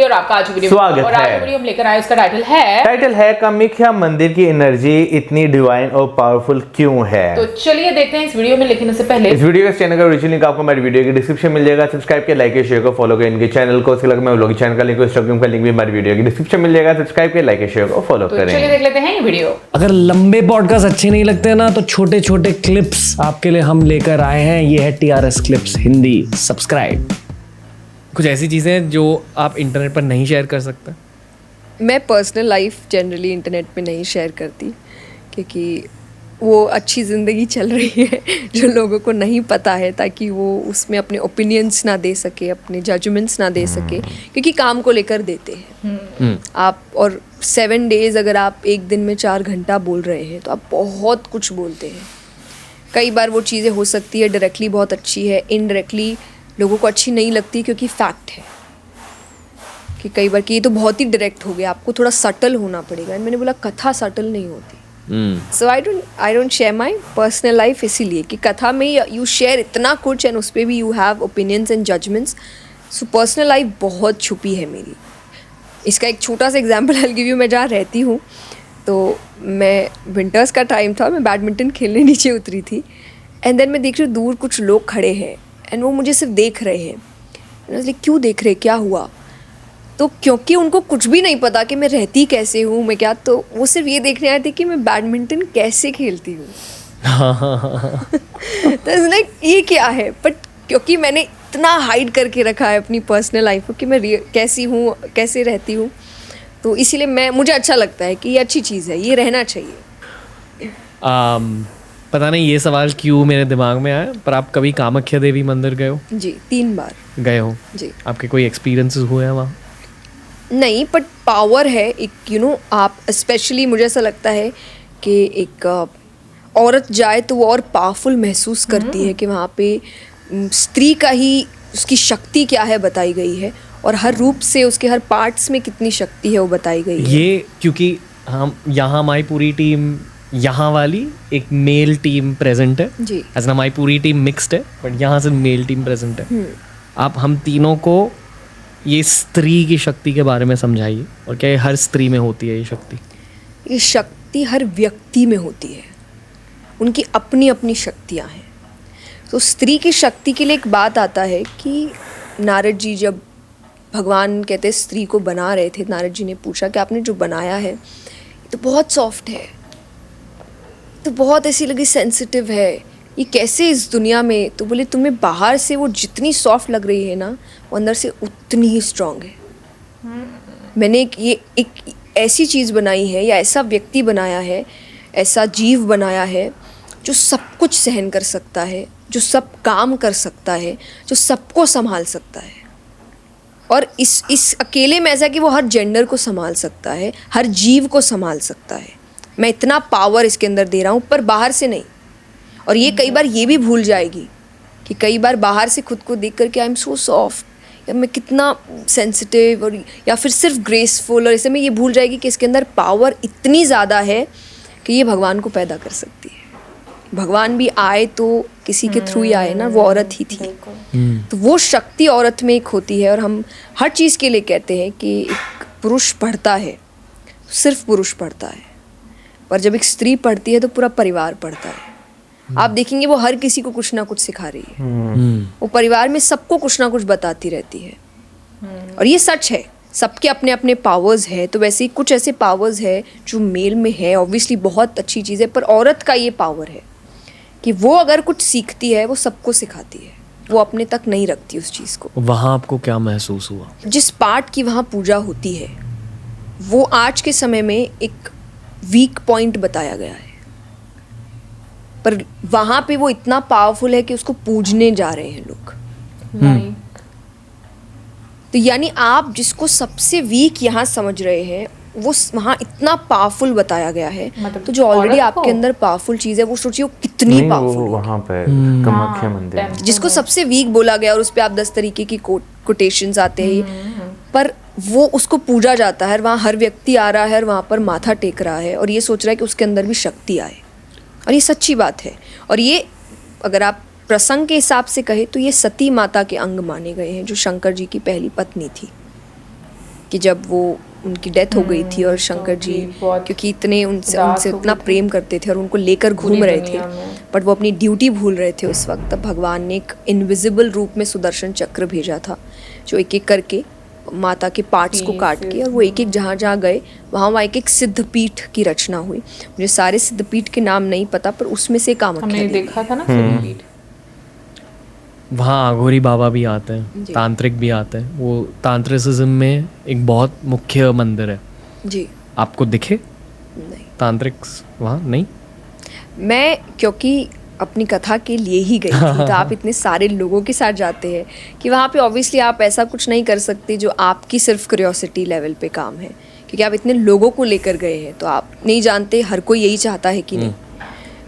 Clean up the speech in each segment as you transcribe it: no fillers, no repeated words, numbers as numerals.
और आपका आज वीडियो स्वागत और आज है। वीडियो हम लेकर आए, उसका टाइटल है कामाख्या मंदिर की एनर्जी इतनी डिवाइन और पावरफुल क्यों है। तो चलिए देखते हैं इस वीडियो में, लेकिन उससे पहले इस वीडियो के चैनल का ओरिजिनल लिंक आपको हमारे वीडियो की डिस्क्रिप्शन मिल जाएगा। सब्सक्राइब के लाइक शेयर को फॉलो करें इनके चैनल को। उसके अलावा व्लॉग चैनल का लिंक इंस्टाग्राम का लिंक भी हमारी वीडियो की डिस्क्रिप्शन मिल जाएगा। सब्सक्राइब के लाइक शेयर को फॉलो तो करें। चलिए देख लेते हैं ये वीडियो। अगर लंबे पॉडकास्ट अच्छे नहीं लगते ना तो छोटे छोटे क्लिप्स आपके लिए हम लेकर आए हैं। ये है TRS क्लिप्स हिंदी। सब्सक्राइब। कुछ ऐसी चीज़ें जो आप इंटरनेट पर नहीं शेयर कर सकते। मैं पर्सनल लाइफ जनरली इंटरनेट पे नहीं शेयर करती, क्योंकि वो अच्छी ज़िंदगी चल रही है जो लोगों को नहीं पता है, ताकि वो उसमें अपने ओपिनियंस ना दे सके, अपने जजमेंट्स ना दे सके, क्योंकि काम को लेकर देते हैं आप। और 7 डेज़ अगर आप एक दिन में 4 घंटा बोल रहे हैं तो आप बहुत कुछ बोलते हैं। कई बार वो चीज़ें हो सकती है डायरेक्टली बहुत अच्छी है, इनडायरेक्टली लोगों को अच्छी नहीं लगती, क्योंकि फैक्ट है कि कई बार कि ये तो बहुत ही डायरेक्ट हो गया, आपको थोड़ा सटल होना पड़ेगा। मैंने बोला कथा सटल नहीं होती। So I don't share my personal life, इसीलिए कि कथा में यू शेयर इतना कुछ एंड उस पर भी you have opinions and judgements. So personal life बहुत छुपी है मेरी। इसका एक छोटा सा एग्जाम्पल आई गिव यू। मैं जहाँ रहती हूँ तो मैं विंटर्स का टाइम था, मैं बैडमिंटन खेलने नीचे उतरी थी एंड देन मैं देख रही हूँ दूर कुछ लोग खड़े हैं एंड वो मुझे सिर्फ देख रहे हैं। क्यों देख रहे, क्या हुआ? तो क्योंकि उनको कुछ भी नहीं पता कि मैं रहती कैसे हूँ, मैं क्या, तो वो सिर्फ ये देखने आए थे कि मैं बैडमिंटन कैसे खेलती हूँ। तो लाइक ये क्या है, बट क्योंकि मैंने इतना हाइड करके रखा है अपनी पर्सनल लाइफ को कि मैं कैसी हूँ, कैसे रहती हूँ, तो इसीलिए मुझे अच्छा लगता है कि ये अच्छी चीज़ है, ये रहना चाहिए। पता नहीं ये सवाल क्यों मेरे दिमाग में आया, पर आप कभी कामाख्या देवी मंदिर गए हो? जी 3 बार गए हो जी। आपके कोई एक्सपीरियंसेस हुए हैं वहाँ? नहीं, बट पावर है एक, आप स्पेशली मुझे ऐसा लगता है कि एक औरत जाए तो वो और पावरफुल महसूस करती है कि वहाँ पे स्त्री का ही उसकी शक्ति क्या है बताई गई है, और हर रूप से उसके हर पार्ट्स में कितनी शक्ति है वो बताई गई है। ये क्योंकि हम यहाँ हमारी पूरी टीम यहाँ वाली एक मेल टीम प्रेजेंट है जी। एज हमारी पूरी टीम मिक्स्ड है, बट यहाँ से मेल टीम प्रेजेंट है। आप हम तीनों को ये स्त्री की शक्ति के बारे में समझाइए, और क्या ये हर स्त्री में होती है ये शक्ति? ये शक्ति हर व्यक्ति में होती है, उनकी अपनी अपनी शक्तियाँ हैं। तो स्त्री की शक्ति के लिए एक बात आता है कि नारद जी जब भगवान कहते स्त्री को बना रहे थे, नारद जी ने पूछा कि आपने जो बनाया है ये तो बहुत सॉफ्ट है, तो बहुत ऐसी लगी सेंसिटिव है, ये कैसे इस दुनिया में? तो बोले तुम्हें बाहर से वो जितनी सॉफ्ट लग रही है ना, वो अंदर से उतनी ही स्ट्रांग है। मैंने एक ऐसी चीज़ बनाई है, या ऐसा व्यक्ति बनाया है, ऐसा जीव बनाया है जो सब कुछ सहन कर सकता है, जो सब काम कर सकता है, जो सबको संभाल सकता है। और इस अकेले में ऐसा कि वो हर जेंडर को संभाल सकता है, हर जीव को संभाल सकता है। मैं इतना पावर इसके अंदर दे रहा हूँ, पर बाहर से नहीं। और ये कई बार ये भी भूल जाएगी कि कई बार बाहर से खुद को देख करके आई एम सो सॉफ्ट, या मैं कितना सेंसिटिव, और या फिर सिर्फ ग्रेसफुल, और ऐसे में ये भूल जाएगी कि इसके अंदर पावर इतनी ज़्यादा है कि ये भगवान को पैदा कर सकती है। भगवान भी आए तो किसी के थ्रू ही आए ना, वो औरत ही थी। तो वो शक्ति औरत में एक होती है। और हम हर चीज़ के लिए कहते हैं कि एक पुरुष पढ़ता है, सिर्फ पुरुष पढ़ता है, पर जब एक स्त्री पढ़ती है तो पूरा परिवार पढ़ता है। आप देखेंगे वो हर किसी को कुछ ना कुछ सिखा रही है। वो परिवार में सबको कुछ ना कुछ बताती रहती है। और ये सच है, सबके अपने अपने पावर्स है। तो वैसे ही कुछ ऐसे पावर्स है जो मेल में है, ऑब्वियसली बहुत अच्छी चीज़ है, पर औरत का ये पावर है कि वो अगर कुछ सीखती है वो सबको सिखाती है, वो अपने तक नहीं रखती उस चीज़ को। वहाँ आपको क्या महसूस हुआ? जिस पार्ट की वहाँ पूजा होती है वो आज के समय में एक वीक पॉइंट बताया गया है, पर वहाँ पे वो इतना पावरफुल है कि उसको पूजने जा रहे हैं लोग। तो यानी आप जिसको सबसे वीक यहाँ समझ रहे हैं, वो वहाँ इतना पावरफुल बताया गया है। मतलब तो जो ऑलरेडी आपके अंदर पावरफुल चीज़ है, वो सोचिए वो कितनी पावरफुल। वहाँ पे कामाख्या मंदिर जिसको सबसे वीक बोला गया, और उस पर आप 10 तरीके की कोटेशंस आते हैं, पर वो उसको पूजा जाता है। वहाँ हर व्यक्ति आ रहा है और वहाँ पर माथा टेक रहा है और ये सोच रहा है कि उसके अंदर भी शक्ति आए, और ये सच्ची बात है। और ये अगर आप प्रसंग के हिसाब से कहे तो ये सती माता के अंग माने गए हैं, जो शंकर जी की पहली पत्नी थी। कि जब वो उनकी डेथ हो गई थी और शंकर जी बहुत क्योंकि इतने उनसे उदास उनसे हो इतना गए थे। प्रेम करते थे और उनको लेकर घूम पूरी रहे थे, दुनिया में। बट वो अपनी ड्यूटी भूल रहे थे उस वक्त। तब भगवान ने एक इनविजिबल रूप में सुदर्शन चक्र भेजा था जो एक एक करके माता के पार्ट्स को काट के, और वो एक एक जहाँ जहाँ गए वहाँ एक एक सिद्धपीठ की रचना हुई। मुझे सारे सिद्धपीठ के नाम नहीं पता, पर उसमें से कामाख्या हमने देवी। देखा था ना सिद्धपीठ। वहाँ अघोरी बाबा भी आते हैं, जी। तांत्रिक भी आते हैं। वो तांत्रिसिज्म में एक बहुत मुख्य मंदिर है। जी आपको दिखे नहीं, तांत्रिक वहाँ? नहीं। मैं क्योंकि अपनी कथा के लिए ही गई थी, तो आप इतने सारे लोगों के साथ जाते हैं कि वहाँ पे ऑब्वियसली आप ऐसा कुछ नहीं कर सकते जो आपकी सिर्फ क्यूरियोसिटी लेवल पे काम है, क्योंकि आप इतने लोगों को लेकर गए हैं तो आप नहीं जानते हर कोई यही चाहता है कि नहीं।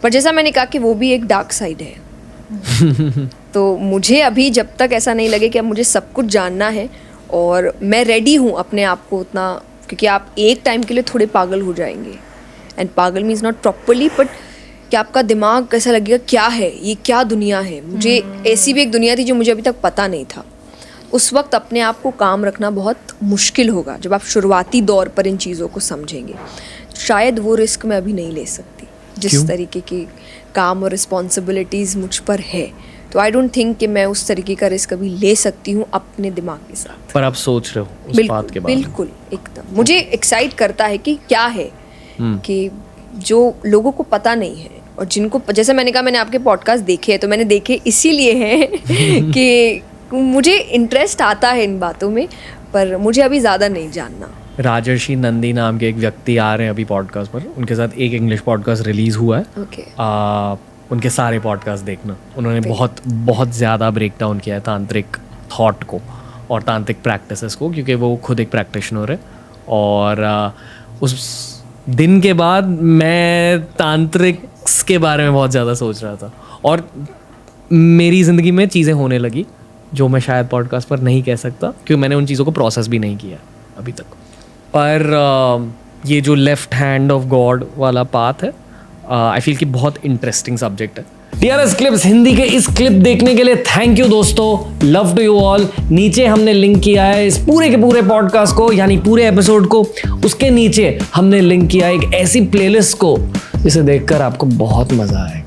पर जैसा मैंने कहा कि वो भी एक डार्क साइड है। तो मुझे अभी जब तक ऐसा नहीं लगे कि अब मुझे सब कुछ जानना है, और मैं रेडी हूँ अपने आप को उतना, क्योंकि आप एक टाइम के लिए थोड़े पागल हो जाएंगे, एंड पागल मीन्स नॉट प्रॉपरली, बट कि आपका दिमाग कैसा लगेगा, क्या है ये, क्या दुनिया है। मुझे ऐसी भी एक दुनिया थी जो मुझे अभी तक पता नहीं था। उस वक्त अपने आप को काम रखना बहुत मुश्किल होगा जब आप शुरुआती दौर पर इन चीज़ों को समझेंगे। शायद वो रिस्क मैं अभी नहीं ले सकती जिस तरीके की काम और रिस्पॉन्सिबिलिटीज़ मुझ पर है। तो आई डोंट थिंक कि मैं उस तरीके का रिस्क अभी ले सकती हूँ अपने दिमाग के साथ। पर आप सोच रहे हो उस बात के बारे में? बिल्कुल एकदम मुझे एक्साइट करता है कि क्या है कि जो लोगों को पता नहीं है, और जिनको, जैसे मैंने कहा, मैंने आपके पॉडकास्ट देखे हैं, तो मैंने देखे इसीलिए हैं कि मुझे इंटरेस्ट आता है इन बातों में, पर मुझे अभी ज़्यादा नहीं जानना। राजर्षि नंदी नाम के एक व्यक्ति आ रहे हैं अभी पॉडकास्ट पर। उनके साथ एक इंग्लिश पॉडकास्ट रिलीज हुआ है। ओके। उनके सारे पॉडकास्ट देखना। उन्होंने बहुत बहुत ज़्यादा ब्रेक डाउन किया है तांत्रिक थॉट को और तांत्रिक प्रैक्टिसेस को, क्योंकि वो खुद एक प्रैक्टिशनर है। और उस दिन के बाद मैं तांत्रिक्स के बारे में बहुत ज़्यादा सोच रहा था, और मेरी ज़िंदगी में चीज़ें होने लगी जो मैं शायद पॉडकास्ट पर नहीं कह सकता, क्योंकि मैंने उन चीज़ों को प्रोसेस भी नहीं किया अभी तक। पर ये जो लेफ्ट हैंड ऑफ गॉड वाला पाथ है, आई फील कि बहुत इंटरेस्टिंग सब्जेक्ट है। TRS क्लिप्स हिंदी के इस क्लिप देखने के लिए थैंक यू दोस्तों, लव टू यू ऑल। नीचे हमने लिंक किया है इस पूरे के पूरे पॉडकास्ट को, यानी पूरे एपिसोड को। उसके नीचे हमने लिंक किया है एक ऐसी प्लेलिस्ट को जिसे देखकर आपको बहुत मजा आएगा।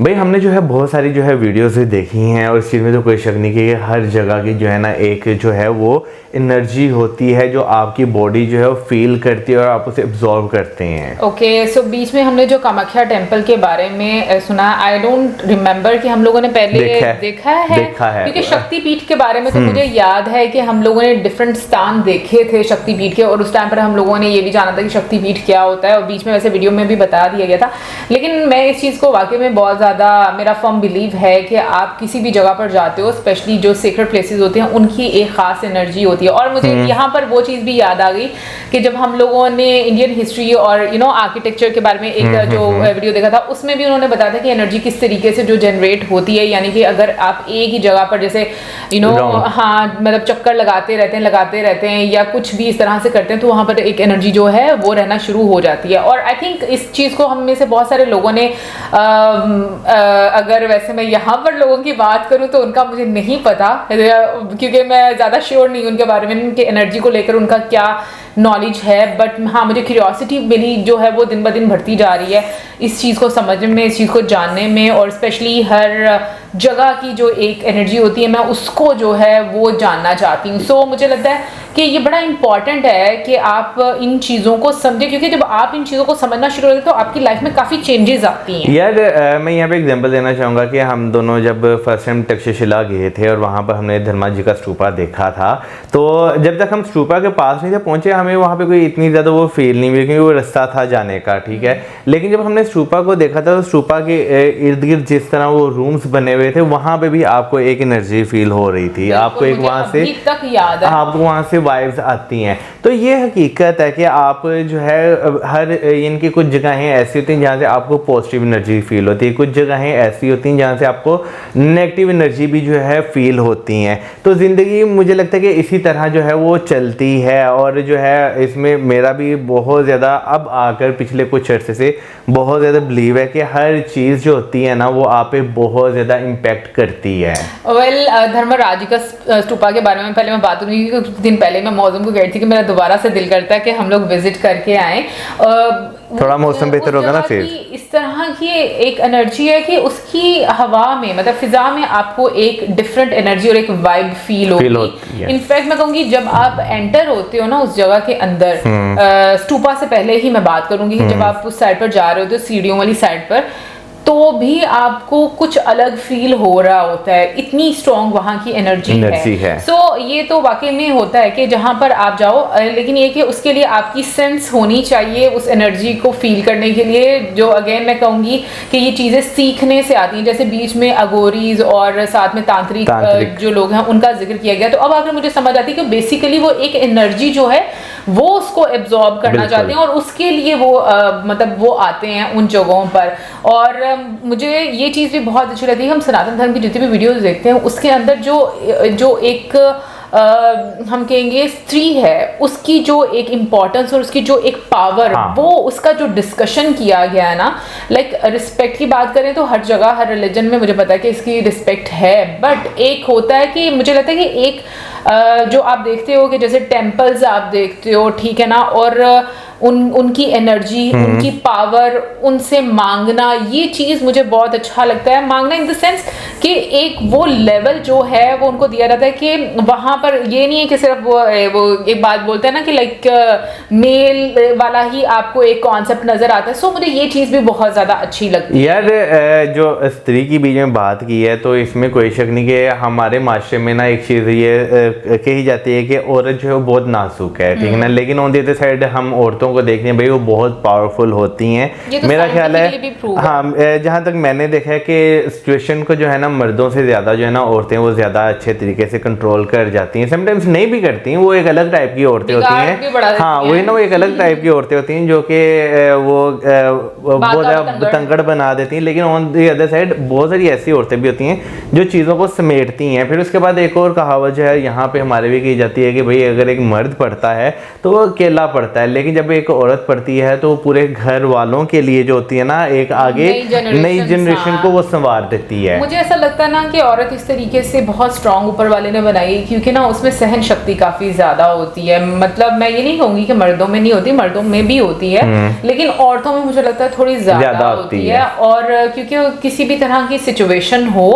भाई हमने जो है बहुत सारी जो है वीडियोस भी देखी हैं, और इस चीज़ में तो कोई शक नहीं कि हर जगह की जो है ना एक जो है वो एनर्जी होती है जो आपकी बॉडी जो है वो फील करती है और आप उसे एब्जॉर्व करते हैं। ओके, सो बीच में हमने जो कामाख्या टेम्पल के बारे में सुना, आई डोंट रिमेम्बर कि हम लोगों ने पहले देखा है क्योंकि शक्तिपीठ के बारे में तो मुझे याद है कि हम लोगों ने डिफरेंट स्थान देखे थे शक्तिपीठ के, और उस टाइम पर हम लोगों ने ये भी जाना था कि शक्तिपीठ क्या होता है, और बीच में वैसे वीडियो में भी बता दिया गया था। लेकिन मैं इस चीज़ को वाकई में बहुत ज़्यादा, मेरा फर्म बिलीव है कि आप किसी भी जगह पर जाते हो, स्पेशली जो सीक्रेट प्लेसेस होते हैं, उनकी एक खास एनर्जी होती है। और मुझे यहाँ पर वो चीज़ भी याद आ गई कि जब हम लोगों ने इंडियन हिस्ट्री और आर्किटेक्चर के बारे में एक जो वीडियो देखा था, उसमें भी उन्होंने बताया था कि एनर्जी किस तरीके से जो जनरेट होती है, यानी कि अगर आप एक ही जगह पर जैसे हाँ मतलब चक्कर लगाते रहते हैं या कुछ भी इस तरह से करते हैं, तो वहाँ पर एक एनर्जी जो है वो रहना शुरू हो जाती है। और आई थिंक इस चीज़ को हम में से बहुत सारे लोगों ने अगर वैसे मैं यहाँ पर लोगों की बात करूँ तो उनका मुझे नहीं पता, क्योंकि मैं ज़्यादा श्योर नहीं उनके बारे में, उनके एनर्जी को लेकर उनका क्या नॉलेज है। बट हाँ, मुझे क्यूरियोसिटी मेरी जो है वो दिन ब दिन बढ़ती जा रही है इस चीज़ को समझने में, इस चीज़ को जानने में, और स्पेशली हर जगह की जो एक एनर्जी होती है मैं उसको जो है वो जानना चाहती हूँ। सो मुझे लगता है कि ये बड़ा इंपॉर्टेंट है कि आप इन चीज़ों को समझें, क्योंकि जब आप इन चीज़ों को समझना शुरू करते तो आपकी लाइफ में काफ़ी चेंजेस आती हैं। यार मैं यहाँ पे एग्जांपल देना चाहूँगा कि हम दोनों जब फर्स्ट टाइम तक्षशिला गए थे और वहाँ पर हमने धर्मा जी का स्तूपा देखा था, तो जब तक हम स्तूपा के पास नहीं थे पहुँचे, हमें वहाँ पे कोई इतनी ज़्यादा वो फील नहीं हुई, क्योंकि वो रास्ता था जाने का, ठीक है। लेकिन जब हमने स्तूपा को देखा था तो स्तूपा के इर्द गिर्द जिस तरह वो रूम्स बने हुए थे, वहाँ पे भी आपको एक एनर्जी फील हो रही थी। आपको एक वहाँ से तक याद है, आपको वहाँ से वाइब्स आती हैं। तो ये हकीकत है कि आप जो है हर इनकी कुछ जगहें ऐसी होती हैं जहाँ से आपको पॉजिटिव एनर्जी फील होती है, कुछ जगहें ऐसी होती हैं जहाँ से आपको नेगेटिव एनर्जी भी जो है फील होती हैं। तो ज़िंदगी मुझे लगता है कि इसी तरह जो है वो चलती है, और जो है इसमें मेरा भी बहुत ज़्यादा अब आकर पिछले कुछ अर्से से बहुत ज़्यादा बिलीव है कि हर चीज़ जो होती है ना वो आप पे बहुत ज़्यादा इम्पैक्ट करती है। धर्मराज का स्तूपा के बारे में पहले मैं बात करूँगी, कुछ दिन पहले मैं मौसम को कह रही थी कि मेरा दोबारा से दिल करता है कि हम लोग विजिट करके आएँ। थोड़ा मौसम बेहतर होगा ना फिर। इस तरह की एक एनर्जी है कि उसकी हवा में, मतलब फिजा में आपको एक डिफरेंट एनर्जी और एक वाइब फील होगी। इनफैक्ट मैं कहूँगी जब आप एंटर होते हो ना उस जगह के अंदर, स्तूपा से पहले ही मैं बात करूँगी कि जब आप उस साइड पर जा रहे हो तो सीढ़ियों वाली साइड पर, तो भी आपको कुछ अलग फील हो रहा होता है, इतनी स्ट्रॉन्ग वहाँ की एनर्जी है। सो ये तो वाकई में होता है कि जहाँ पर आप जाओ, लेकिन ये कि उसके लिए आपकी सेंस होनी चाहिए उस एनर्जी को फील करने के लिए, जो अगेन मैं कहूँगी कि ये चीज़ें सीखने से आती हैं। जैसे बीच में अगोरीज और साथ में तांत्रिक जो लोग हैं उनका जिक्र किया गया, तो अब आकर मुझे समझ आती है कि बेसिकली वो एक एनर्जी जो है वो उसको एब्जॉर्ब करना चाहते हैं, और उसके लिए वो मतलब वो आते हैं उन जगहों पर। और मुझे ये चीज़ भी बहुत अच्छी लगती है, हम सनातन धर्म की जितनी भी वीडियोस देखते हैं उसके अंदर जो एक हम कहेंगे स्त्री है, उसकी जो एक इम्पोर्टेंस और उसकी जो एक पावर, वो उसका जो डिस्कशन किया गया है ना, लाइक रिस्पेक्ट की बात करें तो हर जगह हर रिलीजन में मुझे पता है कि इसकी रिस्पेक्ट है, बट एक होता है कि मुझे लगता है कि एक जो आप देखते हो कि जैसे टेम्पल्स आप देखते हो, ठीक है ना, और उनकी एनर्जी, उनकी पावर, उनसे मांगना, ये चीज़ मुझे बहुत अच्छा लगता है। मांगना इन द सेंस कि एक वो लेवल जो है वो उनको दिया जाता है कि वहाँ पर ये नहीं है कि सिर्फ वो एक बात बोलते हैं ना कि लाइक मेल वाला ही आपको एक कॉन्सेप्ट नज़र आता है। सो मुझे ये चीज़ भी बहुत ज़्यादा अच्छी लगती है। यार जो स्त्री की बीच में बात की है तो इसमें कोई शक नहीं कि हमारे माशरे में ना एक चीज़ ये कही जाती है कि औरत जो है बहुत नाजुक है, ठीक है ना, लेकिन ऑन द अदर साइड हम औरतों को देखते हैं भाई वो बहुत पावरफुल होती हैं। तो मेरा ख्याल है हाँ, जहाँ तक मैंने देखा है कि सिचुएशन को जो है ना मर्दों से ज़्यादा जो है ना औरतें वो ज़्यादा अच्छे तरीके से कंट्रोल कर जाती हैं। समटाइम्स नहीं भी करती हैं, वो एक अलग टाइप की औरतें होती हैं। हाँ वही ना, वो एक अलग टाइप की औरतें होती हैं जो कि वो बहुत ज़्यादा तंगड़ बना देती हैं। लेकिन ऑन द अदर साइड बहुत सारी ऐसी औरतें भी होती हैं जो चीज़ों को समेटती हैं। फिर उसके बाद एक और कहावत जो है यहाँ पे हमारे भी कही जाती है कि भाई अगर एक मर्द पढ़ता है तो वो अकेला पढ़ता है, लेकिन जब एक औरत पढ़ती है तो पूरे घर वालों के लिए जो होती है ना एक आगे नई जनरेशन को वो संवार देती है। मुझे ऐसा लगता है ना कि औरत इस तरीके से बहुत स्ट्रांग ऊपर वाले ने बनाई, क्योंकि ना उसमें सहन शक्ति काफी ज्यादा होती है। मतलब मैं ये नहीं कहूंगी कि मर्दों में नहीं होती, मर्दों में भी होती है, लेकिन औरतों में मुझे लगता है थोड़ी ज्यादा होती है। और क्योंकि किसी भी तरह की सिचुएशन हो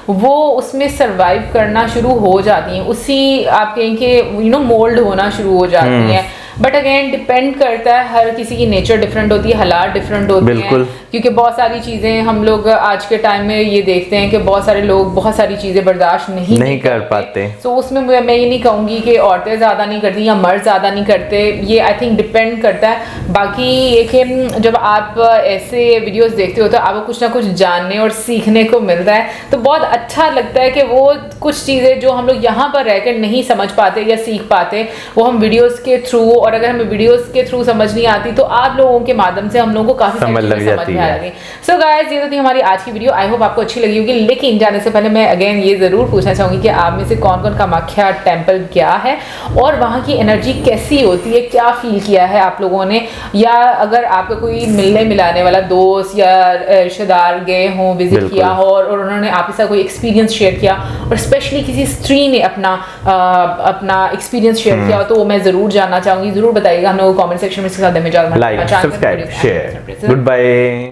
वो उसमें सरवाइव करना शुरू हो जाती हैं, उसी आप कहें कि मोल्ड होना शुरू हो जाती हैं। बट अगेन डिपेंड करता है, हर किसी की नेचर डिफरेंट होती है, हालात डिफरेंट होते हैं, क्योंकि बहुत सारी चीज़ें हम लोग आज के टाइम में ये देखते हैं कि बहुत सारे लोग बहुत सारी चीज़ें बर्दाश्त नहीं कर पाते। तो उसमें मैं ये नहीं कहूँगी कि औरतें ज़्यादा नहीं करती या मर्द ज़्यादा नहीं करते, ये आई थिंक डिपेंड करता है। बाकी ये कि जब आप ऐसे वीडियोज़ देखते हो तो आपको कुछ ना कुछ जानने और सीखने को मिलता है, तो बहुत अच्छा लगता है कि वो कुछ चीज़ें जो हम लोग यहाँ पर रहकर नहीं समझ पाते या सीख पाते, वो हम वीडियोज़ के थ्रू, और अगर हमें वीडियोस के थ्रू समझ नहीं आती तो आप लोगों के माध्यम से हम लोगों को काफी समझ लग जाती है। सो गाइस, ये तो थी हमारी आज की वीडियो। आई होप आपको अच्छी लगी होगी, लेकिन जाने से पहले मैं अगेन ये जरूर पूछना चाहूंगी कि आप में से कौन कौन कामाख्या टेम्पल गया है और वहाँ की एनर्जी कैसी होती है, क्या फील किया है आप लोगों ने, या अगर आपका कोई मिलने मिलाने वाला दोस्त या रिश्तेदार गए हों, विजिट किया हो और उन्होंने आपके साथ कोई एक्सपीरियंस शेयर किया, और स्पेशली किसी स्त्री ने अपना एक्सपीरियंस शेयर किया, तो वो मैं जरूर जानना चाहूंगी। जरूर बताइएगा हम लोग कमेंट सेक्शन में। इसके साथ में like, subscribe, share. Good bye.